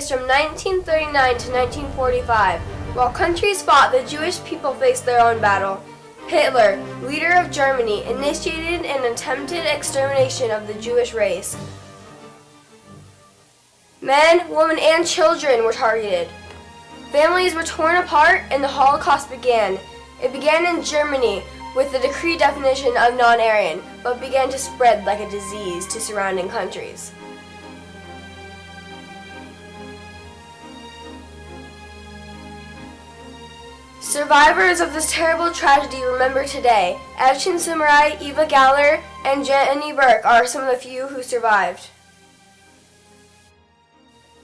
place from 1939 to 1945. While countries fought, the Jewish people faced their own battle. Hitler, leader of Germany, initiated an attempted extermination of the Jewish race. Men, women, and children were targeted. Families were torn apart and the Holocaust began. It began in Germany with the decree definition of non-Aryan, but began to spread like a disease to surrounding countries. Survivors of this terrible tragedy remember today. Evchin Samurai, Eva Galler, and Jenny Burke are some of the few who survived.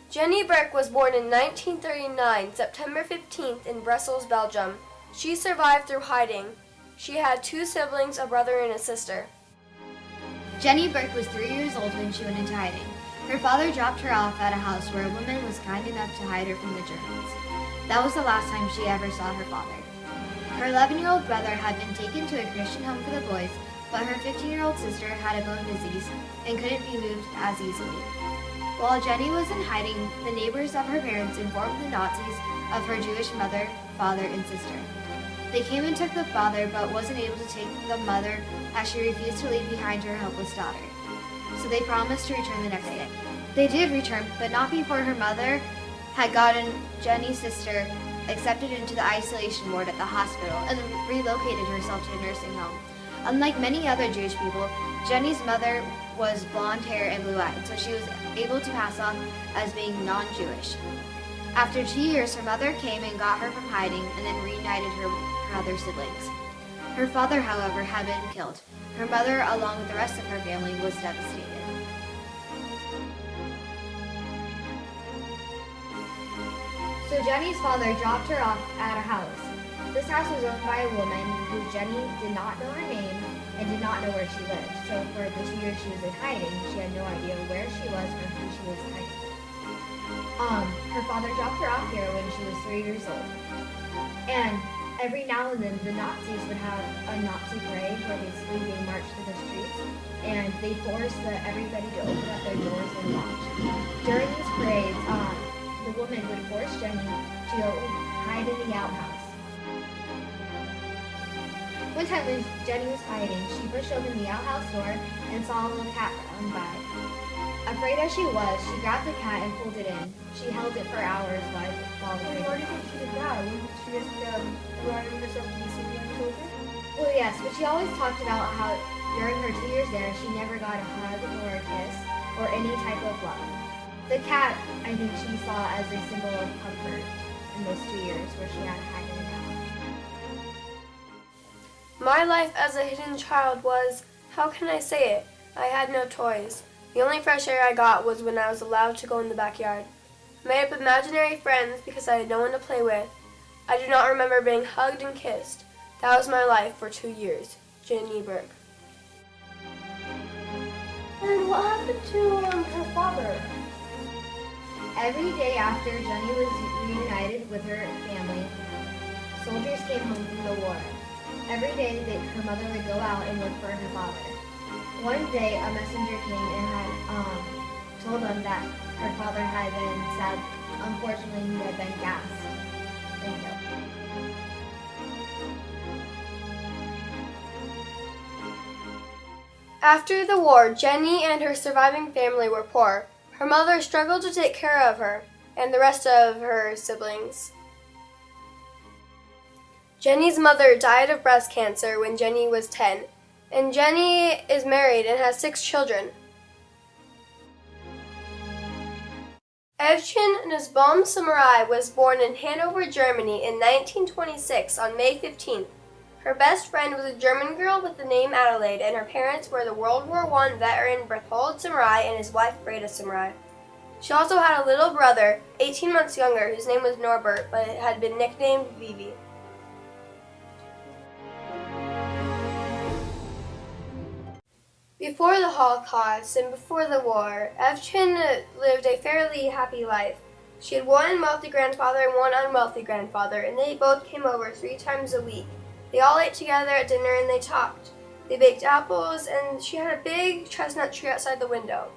Jenny Burke was born in 1939, September 15th in Brussels, Belgium. She survived through hiding. She had 2 siblings, a brother and a sister. Jenny Burke was 3 years old when she went into hiding. Her father dropped her off at a house where a woman was kind enough to hide her from the Germans. That was the last time she ever saw her father. Her 11-year-old brother had been taken to a Christian home for the boys, but her 15-year-old sister had a bone disease and couldn't be moved as easily. While Jenny was in hiding, the neighbors of her parents informed the Nazis of her Jewish mother, father, and sister. They came and took the father, but wasn't able to take the mother as she refused to leave behind her helpless daughter. So they promised to return the next day. They did return, but not before her mother had gotten Jenny's sister accepted into the isolation ward at the hospital and relocated herself to a nursing home. Unlike many other Jewish people, Jenny's mother was blonde hair and blue-eyed, so she was able to pass off as being non-Jewish. After 2 years, her mother came and got her from hiding and then reunited her other siblings. Her father, however, had been killed. Her mother, along with the rest of her family, was devastated. So Jenny's father dropped her off at a house. This house was owned by a woman who Jenny did not know her name and did not know where she lived. So for the 2 years she was in hiding, she had no idea where she was or who she was hiding with. Her father dropped her off here when she was 3 years old. And every now and then the Nazis would have a Nazi parade where basically they marched through the streets and they forced everybody to open up their doors and watch. During these parades, the woman would force Jenny to go hide in the outhouse. One time when Jenny was hiding, she pushed open the outhouse door and saw a little cat run by. Afraid as she was, she grabbed the cat and pulled it in. She held it for hours while waiting. Why do you think she did that? Wouldn't she just run herself to the city and children? Well, yes, but she always talked about how during her 2 years there, she never got a hug or a kiss or any type of love. The cat, I think she saw as a symbol of comfort in those 2 years where she had to hide in the house. My life as a hidden child was, how can I say it? I had no toys. The only fresh air I got was when I was allowed to go in the backyard. I made up imaginary friends because I had no one to play with. I do not remember being hugged and kissed. That was my life for 2 years. Jenny Burke. And what happened to her father? Every day after Jenny was reunited with her family, soldiers came home from the war. Every day her mother would go out and look for her father. One day a messenger came and had told them that her father had been sad. Unfortunately, he had been gassed and killed. After the war, Jenny and her surviving family were poor. Her mother struggled to take care of her and the rest of her siblings. Jenny's mother died of breast cancer when Jenny was 10, and Jenny is married and has 6 children. Evchin Nasbaum Samurai was born in Hanover, Germany in 1926 on May 15th. Her best friend was a German girl with the name Adelaide, and her parents were the World War I veteran Berthold Samurai and his wife Breda Samurai. She also had a little brother, 18 months younger, whose name was Norbert, but had been nicknamed Vivi. Before the Holocaust and before the war, Evchin lived a fairly happy life. She had one wealthy grandfather and one unwealthy grandfather, and they both came over 3 times a week. They all ate together at dinner and they talked. They baked apples, and she had a big chestnut tree outside the window.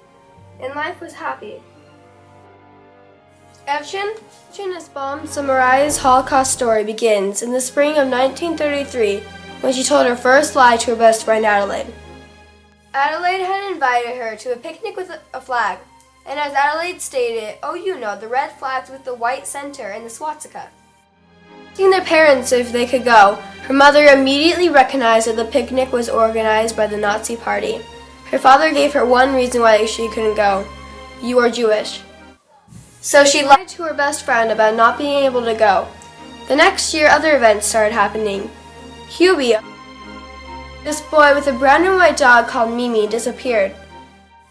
And life was happy. Evchen Nussbaum Samurai's Holocaust story begins in the spring of 1933 when she told her first lie to her best friend Adelaide. Adelaide had invited her to a picnic with a flag, and as Adelaide stated, "Oh, you know, the red flags with the white center and the swastika." Asking their parents if they could go, her mother immediately recognized that the picnic was organized by the Nazi Party. Her father gave her one reason why she couldn't go: "You are Jewish." So she lied to her best friend about not being able to go. The next year, other events started happening. Hubie, this boy with a brown and white dog called Mimi, disappeared.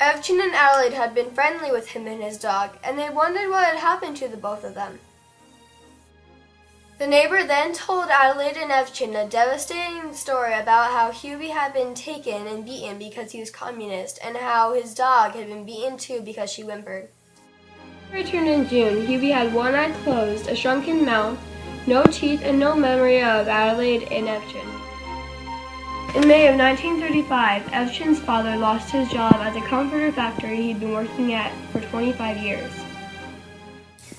Evchen and Adelaide had been friendly with him and his dog, and they wondered what had happened to the both of them. The neighbor then told Adelaide and Evchen a devastating story about how Hubie had been taken and beaten because he was communist, and how his dog had been beaten too because she whimpered. Returned in June, Hubie had one eye closed, a shrunken mouth, no teeth, and no memory of Adelaide and Evchen. In May of 1935, Evchen's father lost his job at the comforter factory he'd been working at for 25 years.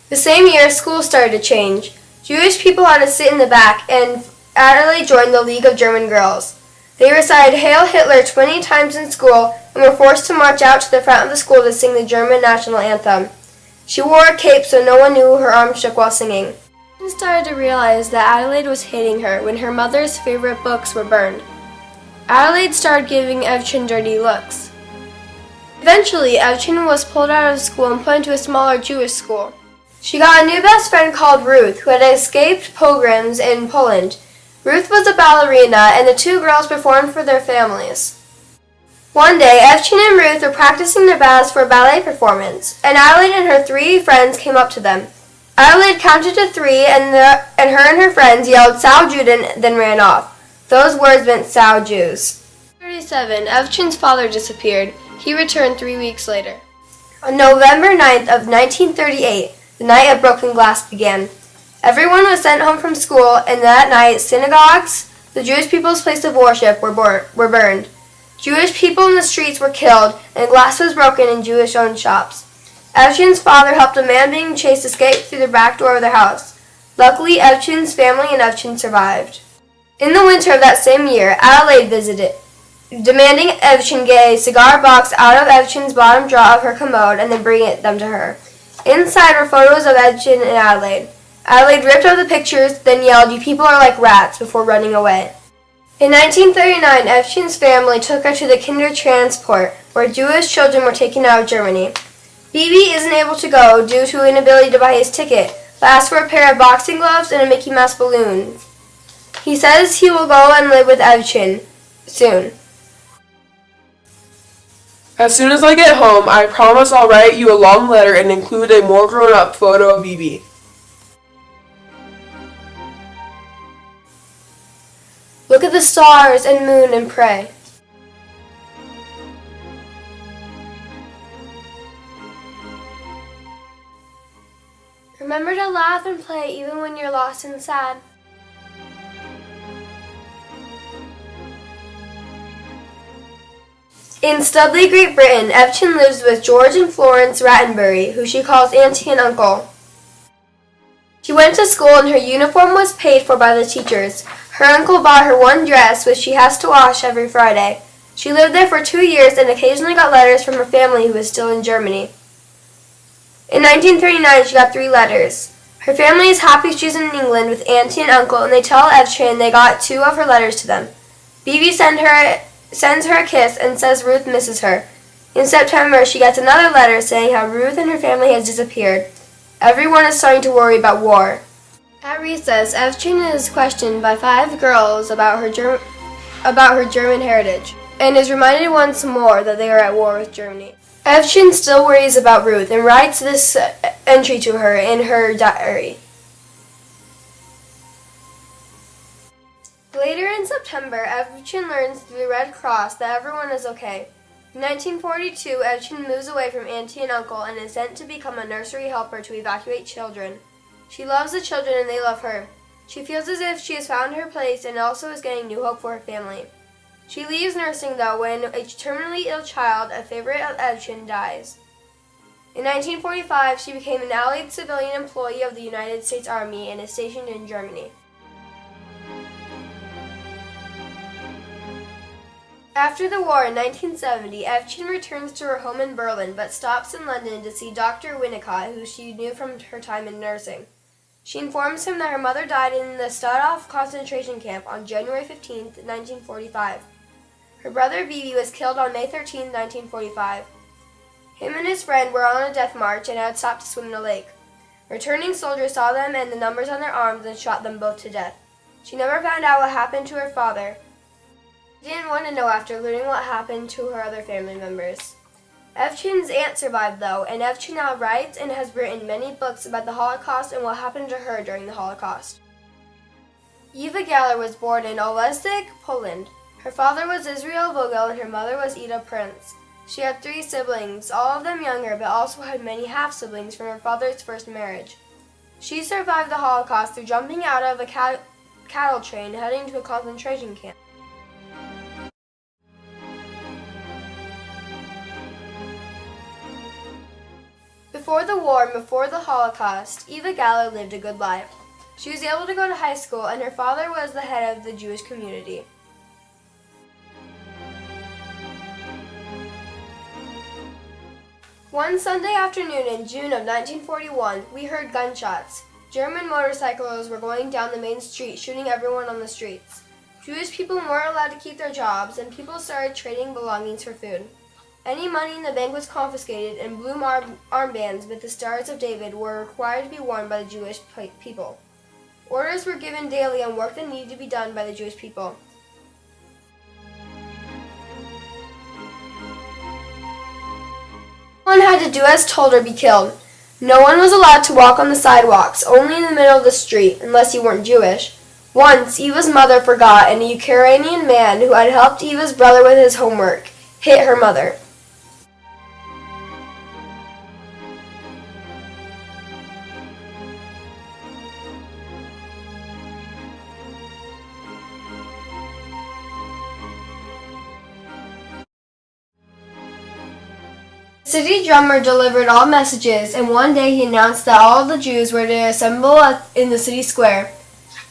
The same year, school started to change. Jewish people had to sit in the back, and Adelaide joined the League of German Girls. They recited Hail Hitler 20 times in school and were forced to march out to the front of the school to sing the German national anthem. She wore a cape so no one knew her arm shook while singing. She started to realize that Adelaide was hating her when her mother's favorite books were burned. Adelaide started giving Evchen dirty looks. Eventually, Evchen was pulled out of school and put into a smaller Jewish school. She got a new best friend called Ruth, who had escaped pogroms in Poland. Ruth was a ballerina, and the two girls performed for their families. One day, Evchen and Ruth were practicing their ballet for a ballet performance, and Adelaide and her three friends came up to them. Adelaide counted to 3, and her and her friends yelled "Sal Juden," then ran off. Those words meant "Sal Jews." 37. Evchen's father disappeared. He returned 3 weeks later. On November 9th of 1938, the night of broken glass began. Everyone was sent home from school, and that night, synagogues, the Jewish people's place of worship, were burned. Jewish people in the streets were killed, and glass was broken in Jewish-owned shops. Evchen's father helped a man being chased escape through the back door of their house. Luckily, Evchen's family and Evchen survived. In the winter of that same year, Adelaide visited, demanding Evchen get a cigar box out of Evchen's bottom drawer of her commode and then bring them to her. Inside were photos of Evchen and Adelaide. Adelaide ripped up the pictures, then yelled, "You people are like rats," before running away. In 1939, Evchen's family took her to the Kindertransport, where Jewish children were taken out of Germany. Bibi isn't able to go due to inability to buy his ticket, but asks for a pair of boxing gloves and a Mickey Mouse balloon. He says he will go and live with Evchen soon. As soon as I get home, I promise I'll write you a long letter and include a more grown-up photo of Bibi. Look at the stars and moon and pray. Remember to laugh and play even when you're lost and sad. In Studley, Great Britain, Evchen lives with George and Florence Rattenbury, who she calls auntie and uncle. She went to school and her uniform was paid for by the teachers. Her uncle bought her one dress, which she has to wash every Friday. She lived there for 2 years and occasionally got letters from her family who was still in Germany. In 1939, she got 3 letters. Her family is happy she's in England with auntie and uncle, and they tell Evchen they got 2 of her letters to them. Bibi sends her a kiss and says Ruth misses her. In September, she gets another letter saying how Ruth and her family has disappeared. Everyone is starting to worry about war. At recess, Evchen is questioned by 5 girls about her German heritage, and is reminded once more that they are at war with Germany. Evchen still worries about Ruth and writes this entry to her in her diary. Later in September, Evchen learns through the Red Cross that everyone is okay. In 1942, Evchen moves away from auntie and uncle and is sent to become a nursery helper to evacuate children. She loves the children and they love her. She feels as if she has found her place and also is getting new hope for her family. She leaves nursing though when a terminally ill child, a favorite of Evchen, dies. In 1945, she became an Allied civilian employee of the United States Army and is stationed in Germany. After the war in 1970, Evchen returns to her home in Berlin but stops in London to see Dr. Winnicott, who she knew from her time in nursing. She informs him that her mother died in the Stadthof concentration camp on January 15, 1945. Her brother Bibi was killed on May 13, 1945. Him and his friend were on a death march and had stopped to swim in a lake. Returning soldiers saw them and the numbers on their arms and shot them both to death. She never found out what happened to her father. She didn't want to know after learning what happened to her other family members. Evchen's aunt survived though, and Evchen now writes and has written many books about the Holocaust and what happened to her during the Holocaust. Eva Galler was born in Oleszek, Poland. Her father was Israel Vogel and her mother was Ida Prince. She had 3 siblings, all of them younger, but also had many half-siblings from her father's first marriage. She survived the Holocaust through jumping out of a cattle train heading to a concentration camp. Before the war and before the Holocaust, Eva Galler lived a good life. She was able to go to high school, and her father was the head of the Jewish community. One Sunday afternoon in June of 1941, we heard gunshots. German motorcycles were going down the main street, shooting everyone on the streets. Jewish people weren't allowed to keep their jobs, and people started trading belongings for food. Any money in the bank was confiscated, and blue armbands with the Stars of David were required to be worn by the Jewish people. Orders were given daily on work that needed to be done by the Jewish people. Everyone had to do as told or be killed. No one was allowed to walk on the sidewalks, only in the middle of the street, unless you weren't Jewish. Once, Eva's mother forgot, and a Ukrainian man who had helped Eva's brother with his homework hit her mother. The city drummer delivered all messages, and one day he announced that all of the Jews were to assemble in the city square.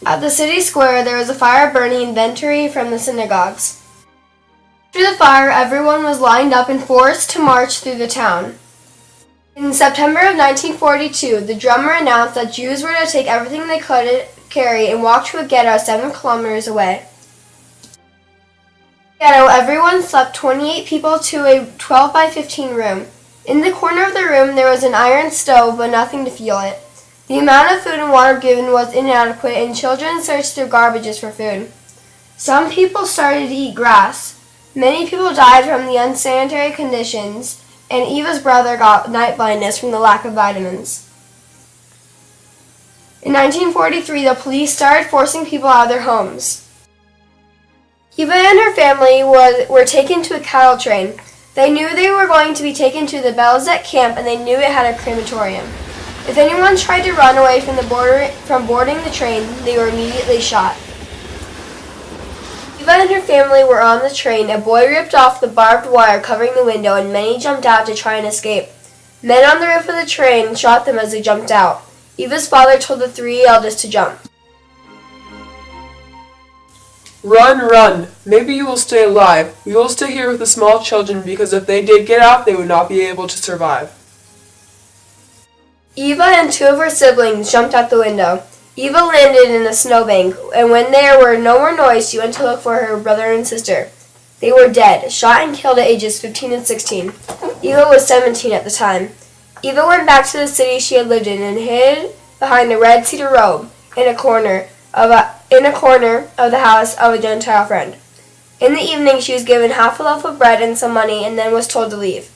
At the city square, there was a fire burning inventory from the synagogues. After the fire, everyone was lined up and forced to march through the town. In September of 1942, the drummer announced that Jews were to take everything they could carry and walk to a ghetto 7 kilometers away. Ghetto, everyone slept 28 people to a 12 by 15 room. In the corner of the room there was an iron stove but nothing to fuel it. The amount of food and water given was inadequate and children searched through garbages for food. Some people started to eat grass. Many people died from the unsanitary conditions, and Eva's brother got night blindness from the lack of vitamins. In 1943, the police started forcing people out of their homes. Eva and her family were taken to a cattle train. They knew they were going to be taken to the Belzec camp, and they knew it had a crematorium. If anyone tried to run away from boarding the train, they were immediately shot. Eva and her family were on the train. A boy ripped off the barbed wire covering the window, and many jumped out to try and escape. Men on the roof of the train shot them as they jumped out. Eva's father told the 3 eldest to jump. Run, run. Maybe you will stay alive. We will stay here with the small children because if they did get out, they would not be able to survive. Eva and 2 of her siblings jumped out the window. Eva landed in a snowbank, and when there were no more noise, she went to look for her brother and sister. They were dead, shot and killed at ages 15 and 16. Eva was 17 at the time. Eva went back to the city she had lived in and hid behind a red cedar robe in a corner of the house of a Gentile friend. In the evening, she was given half a loaf of bread and some money, and then was told to leave.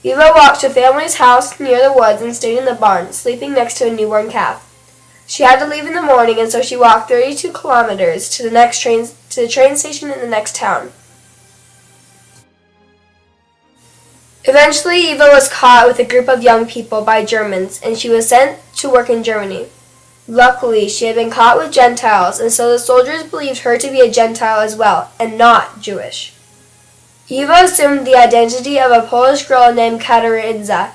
Eva walked to a family's house near the woods and stayed in the barn, sleeping next to a newborn calf. She had to leave in the morning, and so she walked 32 kilometers to the train station in the next town. Eventually, Eva was caught with a group of young people by Germans, and she was sent to work in Germany. Luckily, she had been caught with Gentiles, and so the soldiers believed her to be a Gentile as well, and not Jewish. Eva assumed the identity of a Polish girl named Katarzyna,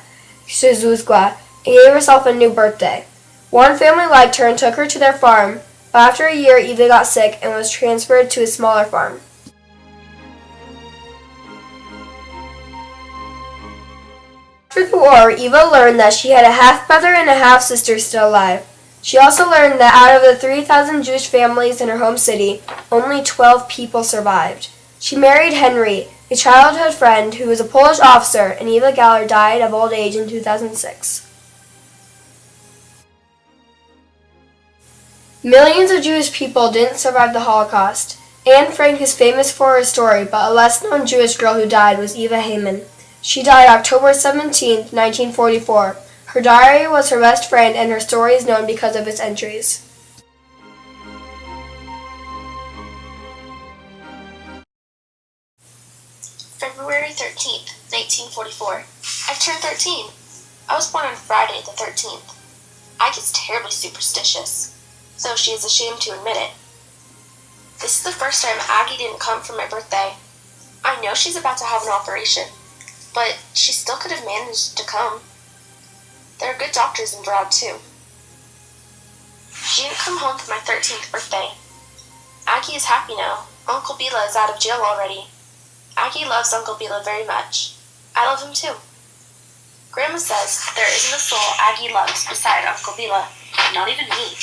and gave herself a new birthday. One family liked her and took her to their farm, but after a year Eva got sick and was transferred to a smaller farm. After the war, Eva learned that she had a half-brother and a half-sister still alive. She also learned that out of the 3,000 Jewish families in her home city, only 12 people survived. She married Henry, a childhood friend who was a Polish officer, and Eva Galler died of old age in 2006. Millions of Jewish people didn't survive the Holocaust. Anne Frank is famous for her story, but a less-known Jewish girl who died was Eva Heyman. She died October 17, 1944. Her diary was her best friend, and her story is known because of its entries. February 13th, 1944. I've turned 13. I was born on Friday the 13th. Aggie's terribly superstitious, though she is ashamed to admit it. This is the first time Aggie didn't come for my birthday. I know she's about to have an operation, but she still could have managed to come. There are good doctors in Broad, too. She didn't come home for my 13th birthday. Aggie is happy now. Uncle Bila is out of jail already. Aggie loves Uncle Bila very much. I love him too. Grandma says there isn't a soul Aggie loves beside Uncle Bila, not even me.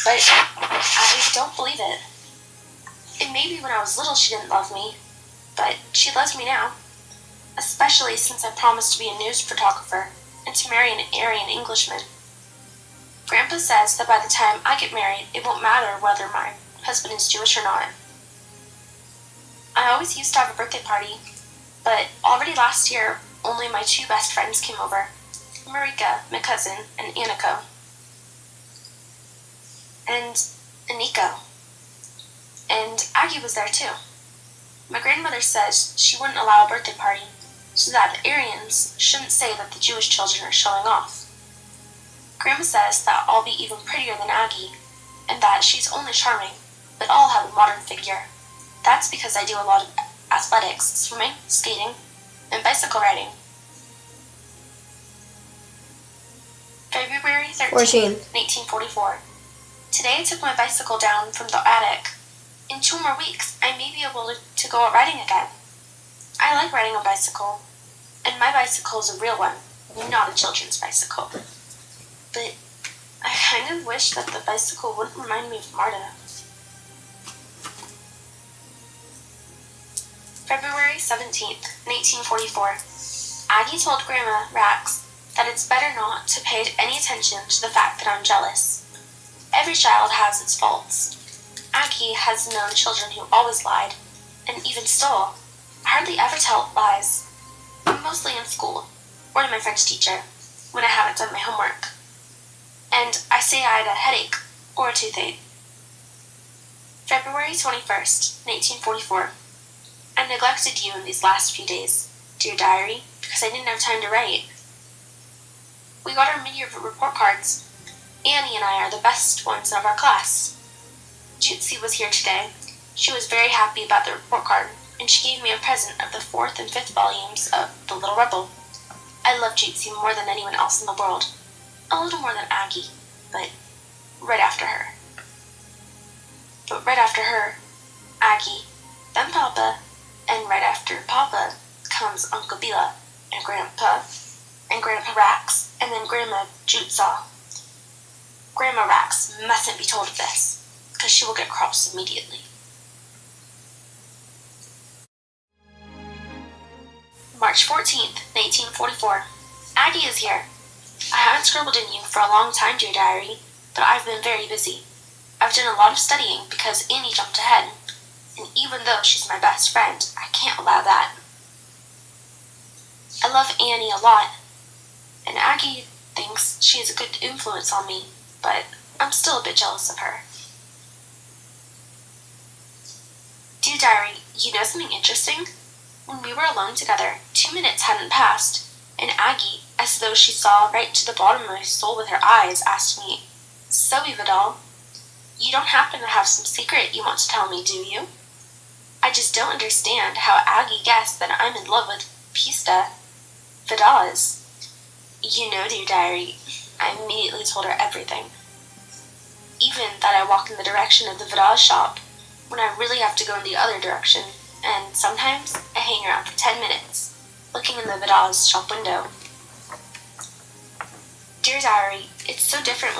But I don't believe it. It may be when I was little she didn't love me, but she loves me now. Especially since I promised to be a news photographer and to marry an Aryan Englishman. Grandpa says that by the time I get married, it won't matter whether my husband is Jewish or not. I always used to have a birthday party, but already last year, only my two best friends came over, Marika, my cousin, and Aniko. And Aniko. And Aggie was there too. My grandmother says she wouldn't allow a birthday party, so that the Aryans shouldn't say that the Jewish children are showing off. Grandma says that I'll be even prettier than Aggie, and that she's only charming, but I'll have a modern figure. That's because I do a lot of athletics, swimming, skating, and bicycle riding. February 13th, 1944. Today I took my bicycle down from the attic. In 2 more weeks, I may be able to go out riding again. I like riding a bicycle, and my bicycle is a real one, not a children's bicycle. But I kind of wish that the bicycle wouldn't remind me of Marta. February 17th, 1944. Aggie told Grandma Rax that it's better not to pay any attention to the fact that I'm jealous. Every child has its faults. Aggie has known children who always lied, and even stole. I hardly ever tell lies, mostly in school, or to my French teacher, when I haven't done my homework. And I say I had a headache, or a toothache. February 21st, 1944. I neglected you in these last few days, dear diary, because I didn't have time to write. We got our mid-year report cards. Annie and I are the best ones of our class. Jutsi was here today. She was very happy about the report card, and she gave me a present of the 4th and 5th volumes of The Little Rebel. I love Jutsi more than anyone else in the world. A little more than Aggie, but right after her. But right after her, Aggie, then Papa, and right after Papa comes Uncle Bila and Grandpa Rax, and then Grandma Jutsaw. Grandma Rax mustn't be told of this, because she will get cross immediately. March 14th, 1944. Aggie is here. I haven't scribbled in you for a long time, dear diary, but I've been very busy. I've done a lot of studying because Annie jumped ahead, and even though she's my best friend, I can't allow that. I love Annie a lot, and Aggie thinks she has a good influence on me, but I'm still a bit jealous of her. Dear diary, you know something interesting? When we were alone together, 2 minutes hadn't passed, and Aggie, as though she saw right to the bottom of my soul with her eyes, asked me, "So, Vidal, you don't happen to have some secret you want to tell me, do you?" I just don't understand how Aggie guessed that I'm in love with Pista Vidal is. You know, dear diary, I immediately told her everything. Even that I walk in the direction of the Vidal's shop when I really have to go in the other direction, and sometimes I hang around for 10 minutes, looking in the Vidal's shop window. Dear diary, it's so different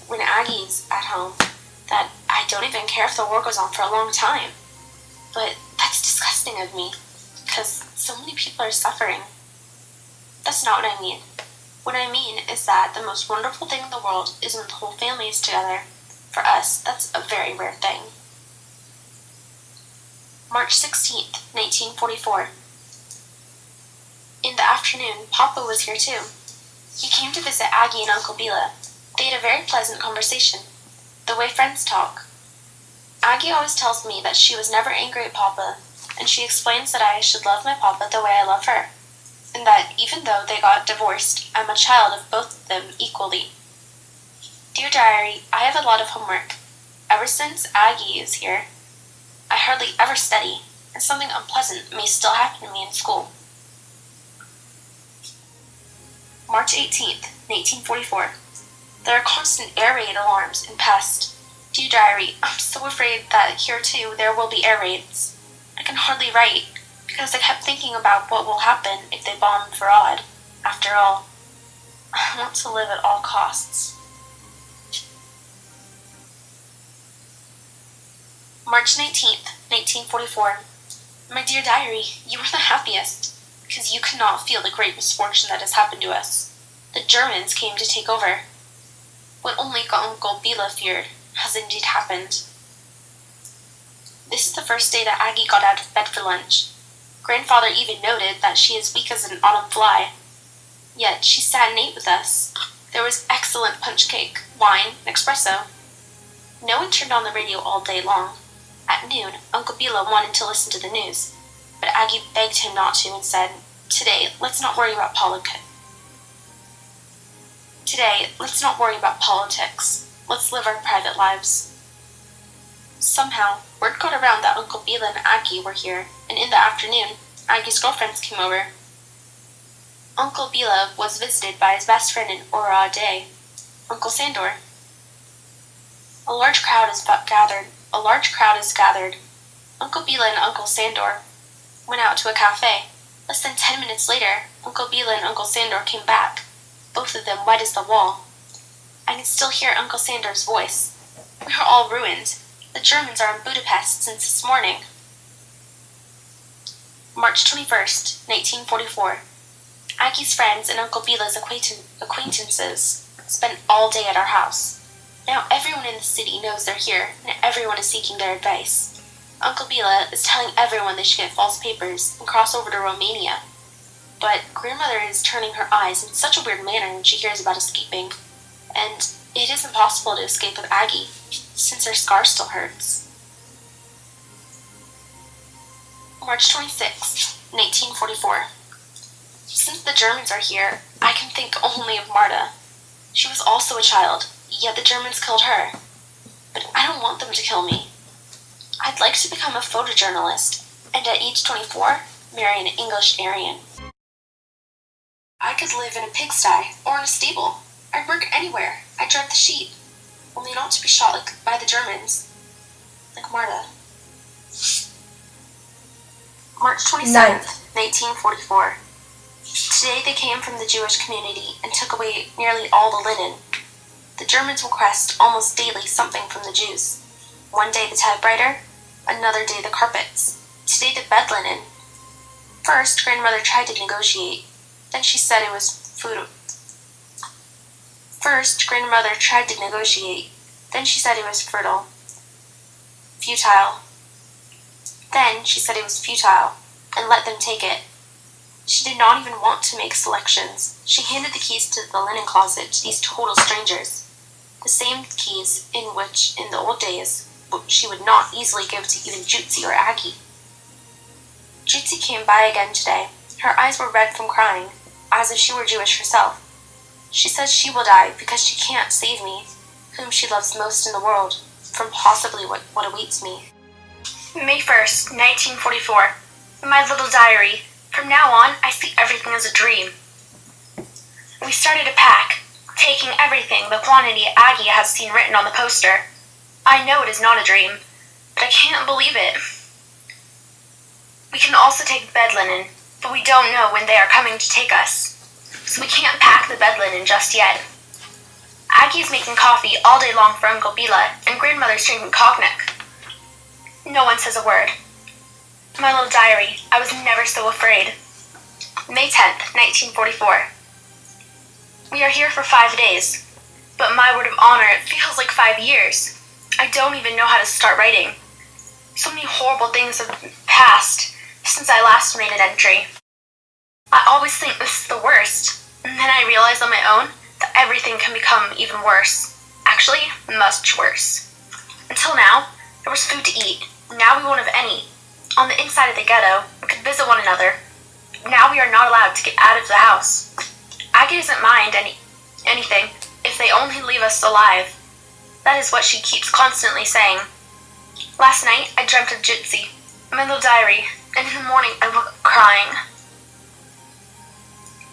when Aggie's at home that I don't even care if the war goes on for a long time. But that's disgusting of me, because so many people are suffering. That's not what I mean. What I mean is that the most wonderful thing in the world is when the whole family is together. For us, that's a very rare thing. March 16th, 1944. In the afternoon, Papa was here too. He came to visit Aggie and Uncle Bila. They had a very pleasant conversation, the way friends talk. Aggie always tells me that she was never angry at Papa, and she explains that I should love my Papa the way I love her, and that even though they got divorced, I'm a child of both of them equally. Dear diary, I have a lot of homework. Ever since Aggie is here, I hardly ever study, and something unpleasant may still happen to me in school. March 18th, 1944. There are constant air raid alarms in Pest. Dear diary, I'm so afraid that here too there will be air raids. I can hardly write, because I kept thinking about what will happen if they bomb Farad. After all, I want to live at all costs. March 19th, 1944. My dear diary, you are the happiest, because you cannot feel the great misfortune that has happened to us. The Germans came to take over. What only Uncle Bila feared has indeed happened. This is the first day that Aggie got out of bed for lunch. Grandfather even noted that she is weak as an autumn fly. Yet she sat and ate with us. There was excellent punch cake, wine, and espresso. No one turned on the radio all day long. At noon, Uncle Bila wanted to listen to the news, but Aggie begged him not to and said, Today, let's not worry about politics. Let's live our private lives. Somehow, word got around that Uncle Bila and Aggie were here, and in the afternoon, Aggie's girlfriends came over. Uncle Bila was visited by his best friend in Ora Day, Uncle Sandor. A large crowd is gathered. Uncle Bila and Uncle Sandor went out to a cafe. Less than 10 minutes later, Uncle Bila and Uncle Sandor came back, both of them white as the wall. I can still hear Uncle Sandor's voice. We are all ruined. The Germans are in Budapest since this morning. March 21st, 1944. Aggie's friends and Uncle Bila's acquaintances spent all day at our house. Now everyone in the city knows they're here, and everyone is seeking their advice. Uncle Bila is telling everyone they should get false papers and cross over to Romania. But Grandmother is turning her eyes in such a weird manner when she hears about escaping, and it is impossible to escape with Aggie, since her scar still hurts. March 26, 1944. Since the Germans are here, I can think only of Marta. She was also a child, yet the Germans killed her. But I don't want them to kill me. I'd like to become a photojournalist, and at age 24, marry an English Aryan. I could live in a pigsty or in a stable. I'd work anywhere. I'd drive the sheep, only not to be shot by the Germans, like Marta. March 27th, 1944. Today they came from the Jewish community and took away nearly all the linen. The Germans request almost daily something from the Jews. One day the typewriter, another day the carpets, today the bed linen. First, Grandmother tried to negotiate. Then she said it was futile, and let them take it. She did not even want to make selections. She handed the keys to the linen closet to these total strangers. The same keys in which, in the old days, she would not easily give to even Jutsi or Aggie. Jutsi came by again today. Her eyes were red from crying, as if she were Jewish herself. She says she will die because she can't save me, whom she loves most in the world, from possibly what awaits me. May 1st, 1944. My little diary. From now on, I see everything as a dream. We started to pack, taking everything the quantity Aggie has seen written on the poster. I know it is not a dream, but I can't believe it. We can also take bed linen, but we don't know when they are coming to take us, so we can't pack the bed linen just yet. Aggie is making coffee all day long for Uncle Bila, and Grandmother's drinking cognac. No one says a word. My little diary, I was never so afraid. May 10th, 1944. We are here for 5 days, but my word of honor, it feels like 5 years. I don't even know how to start writing. So many horrible things have passed since I last made an entry. I always think this is the worst, and then I realize on my own that everything can become even worse. Actually, much worse. Until now, there was food to eat. Now we won't have any. On the inside of the ghetto, we could visit one another. Now we are not allowed to get out of the house. Aggie doesn't mind anything if they only leave us alive. That is what she keeps constantly saying. Last night, I dreamt of Gypsy, my little diary, and in the morning I woke up crying.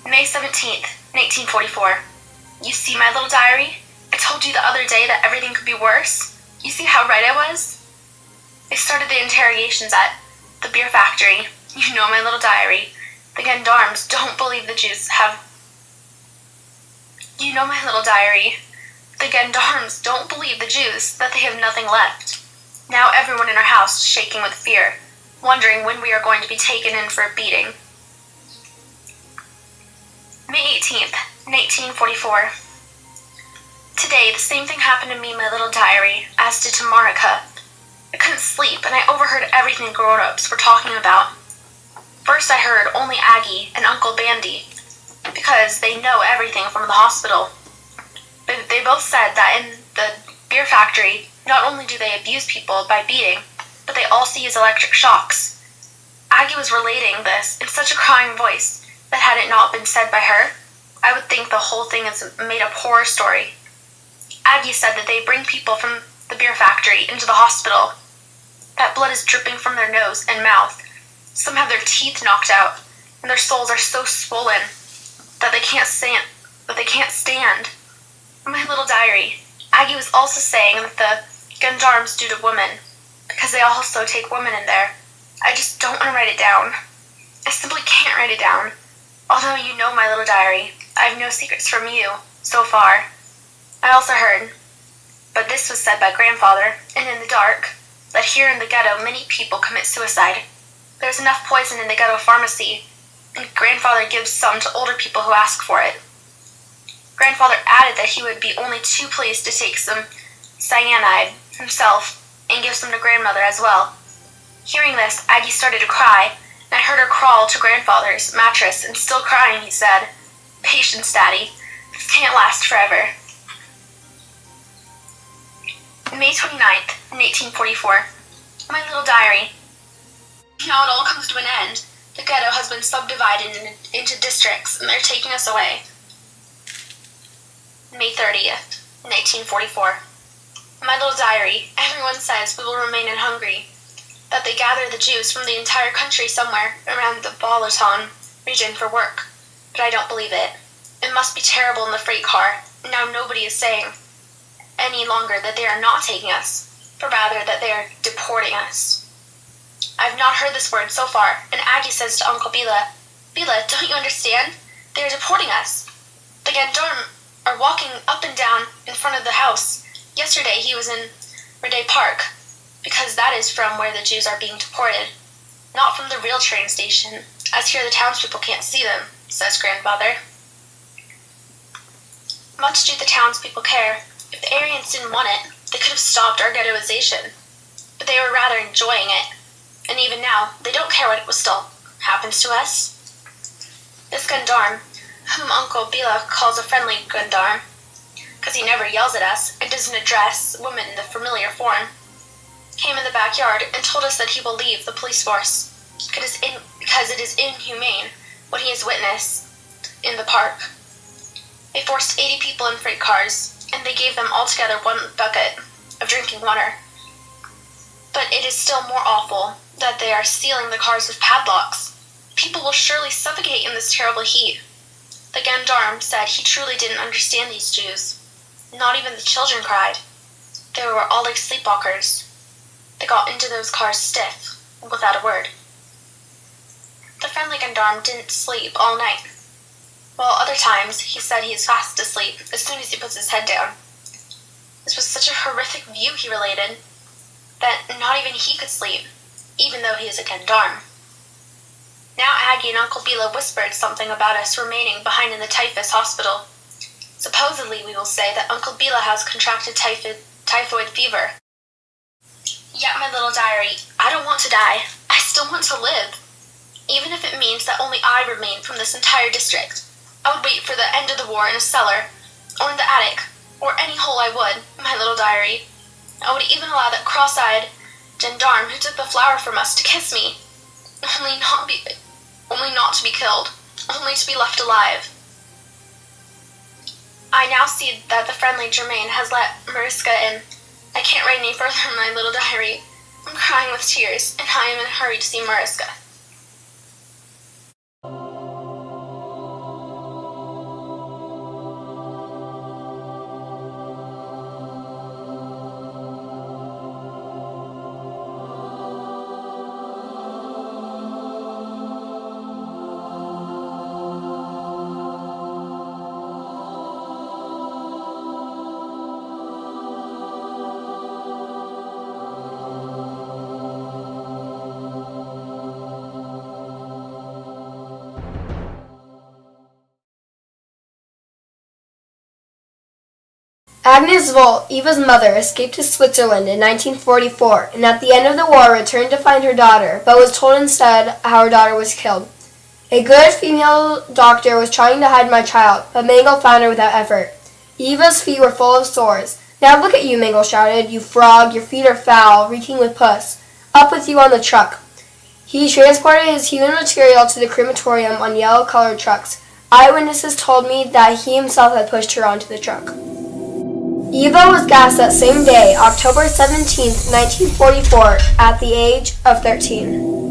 May 17th, 1944. You see my little diary? I told you the other day that everything could be worse. You see how right I was? They started the interrogations at the beer factory. You know my little diary. The gendarmes don't believe the Jews have... You know my little diary. The gendarmes don't believe the Jews that they have nothing left. Now everyone in our house is shaking with fear, wondering when we are going to be taken in for a beating. May 18th, 1944. Today, the same thing happened to me, my little diary, as did to Marika. I couldn't sleep, and I overheard everything grown-ups were talking about. First I heard only Aggie and Uncle Bandy, because they know everything from the hospital. They both said that in the beer factory, not only do they abuse people by beating, but they also use electric shocks. Aggie was relating this in such a crying voice that had it not been said by her, I would think the whole thing is a made-up horror story. Aggie said that they bring people from the beer factory into the hospital. That blood is dripping from their nose and mouth. Some have their teeth knocked out, and their souls are so swollen that they can't stand. My little diary, Aggie was also saying that the gendarmes do to women, because they also take women in there. I just don't want to write it down. I simply can't write it down. Although you know my little diary, I have no secrets from you, so far. I also heard, but this was said by Grandfather, and in the dark, that here in the ghetto many people commit suicide. There's enough poison in the ghetto pharmacy, and Grandfather gives some to older people who ask for it. Grandfather added that he would be only too pleased to take some cyanide himself and give some to Grandmother as well. Hearing this, Aggie started to cry, and I heard her crawl to Grandfather's mattress, and still crying, he said, "Patience, Daddy. This can't last forever." May 29th, 1844. My little diary. Now it all comes to an end. The ghetto has been subdivided into districts, and they're taking us away. May 30th, 1944. My little diary. Everyone says we will remain in Hungary, that they gather the Jews from the entire country somewhere around the Balaton region for work, but I don't believe it. It must be terrible in the freight car. Now nobody is saying any longer that they are not taking us, but rather that they are deporting us. I've not heard this word so far, and Aggie says to Uncle Bila, "Bila, don't you understand? They are deporting us. The gendarmes are walking up and down in front of the house. Yesterday he was in Rede Park, because that is from where the Jews are being deported, not from the real train station, as here the townspeople can't see them," says Grandfather. Much do the townspeople care. If the Aryans didn't want it, they could have stopped our ghettoization, but they were rather enjoying it, and even now, they don't care what still happens to us. This gendarme, whom Uncle Bila calls a friendly gendarme, because he never yells at us and doesn't address women in the familiar form, came in the backyard and told us that he will leave the police force, because it is inhumane what he has witnessed in the park. They forced 80 people in freight cars, and they gave them altogether 1 bucket of drinking water. But it is still more awful that they are sealing the cars with padlocks. People will surely suffocate in this terrible heat. The gendarme said he truly didn't understand these Jews. Not even the children cried. They were all like sleepwalkers. They got into those cars stiff, without a word. The friendly gendarme didn't sleep all night, while other times he said he is fast asleep as soon as he puts his head down. This was such a horrific view, he related, that not even he could sleep, even though he is a gendarme. Now Aggie and Uncle Bila whispered something about us remaining behind in the typhus hospital. Supposedly, we will say that Uncle Bila has contracted typhoid fever. Yet, my little diary, I don't want to die. I still want to live. Even if it means that only I remain from this entire district. I would wait for the end of the war in a cellar, or in the attic, or any hole I would, my little diary. I would even allow that cross-eyed gendarme who took the flower from us to kiss me. Only not to be killed. Only to be left alive. I now see that the friendly Germain has let Mariska in. I can't write any further in my little diary. I'm crying with tears, and I am in a hurry to see Mariska. Agnes Volt, Eva's mother, escaped to Switzerland in 1944 and at the end of the war returned to find her daughter, but was told instead how her daughter was killed. A good female doctor was trying to hide my child, but Mangle found her without effort. Eva's feet were full of sores. "Now look at you," Mangle shouted. "You frog, your feet are foul, reeking with pus. Up with you on the truck." He transported his human material to the crematorium on yellow-colored trucks. Eyewitnesses told me that he himself had pushed her onto the truck. Eva was gassed that same day, October 17, 1944, at the age of 13.